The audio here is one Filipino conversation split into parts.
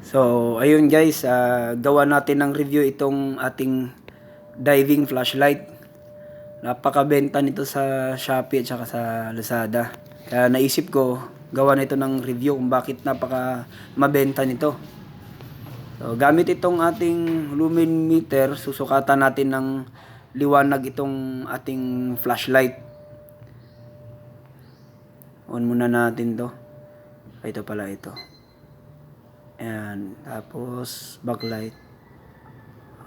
So, ayun guys, gawa natin ng review itong ating diving flashlight. Napakabenta nito sa Shopee at saka sa Lazada. Kaya naisip ko, gawa nito ng review kung bakit napaka mabenta nito. So, gamit itong ating lumen meter, susukatan natin ng liwanag itong ating flashlight. On muna natin to. Ito pala ito. Ayan, tapos backlight.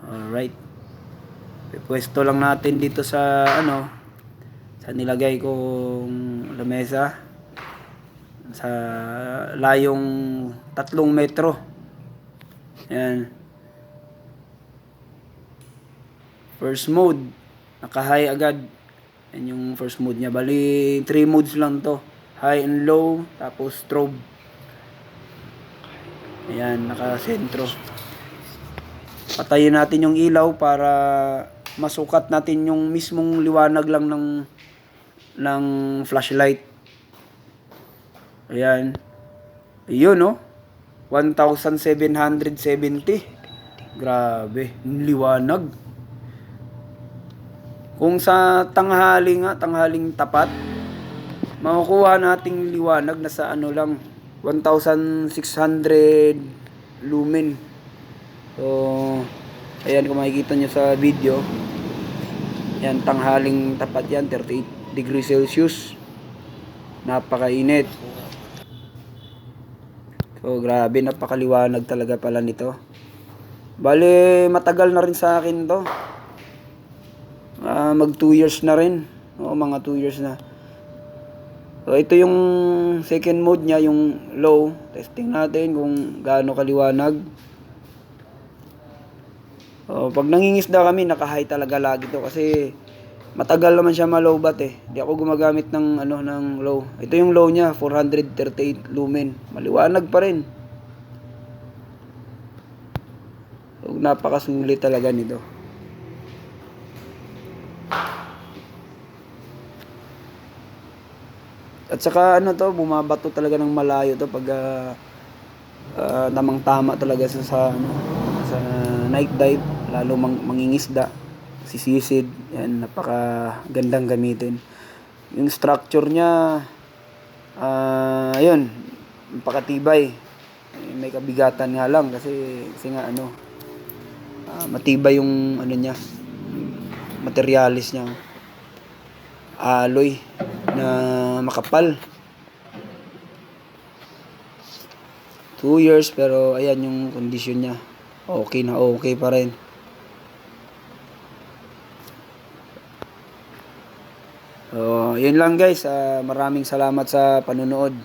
Alright. Pwesto lang natin dito sa sa nilagay kong lamesa. Sa layong 3 metro. Ayan. First mode, naka-high agad. Yan yung first mode niya. Bali, 3 modes lang to. High and low, tapos strobe. Ayan, naka-sentro. Patayin natin yung ilaw para masukat natin yung mismong liwanag lang ng flashlight. Ayan. Ayun, no? 1,770. Grabe, liwanag. Kung sa tanghaling tapat, makukuha nating liwanag na sa lang, 1,600 lumen. So, ayan kung makikita nyo sa video. Yan, tanghaling tapat yan, 38 degrees Celsius. Napakainit. So, grabe, napakaliwanag talaga pala nito. Bale, matagal na rin sa akin to. Mag 2 years na rin. O, mga 2 years na. So, ito yung second mode niya, yung low. Testing natin kung gaano kaliwanag. So, pag nangingisda kami, naka-high talaga lagi to kasi matagal naman siya malowbat eh. Hindi ako gumagamit ng ng low. Ito yung low niya, 438 lumen. Maliwanag pa rin. So, napakasulit talaga nito. At saka bumabato talaga ng malayo to pag tamang-tama talaga sa night dive, lalo mangingisda, sisisid. Yan, napaka gandang gamitin. Yung structure niya, ayun, napakatibay. May kabigatan nga lang kasi nga matibay yung niya, materialis niya. Alloy na makapal. 2 years pero ayan yung condition niya. Okay na okay pa rin. So, yun lang guys. Maraming salamat sa panonood.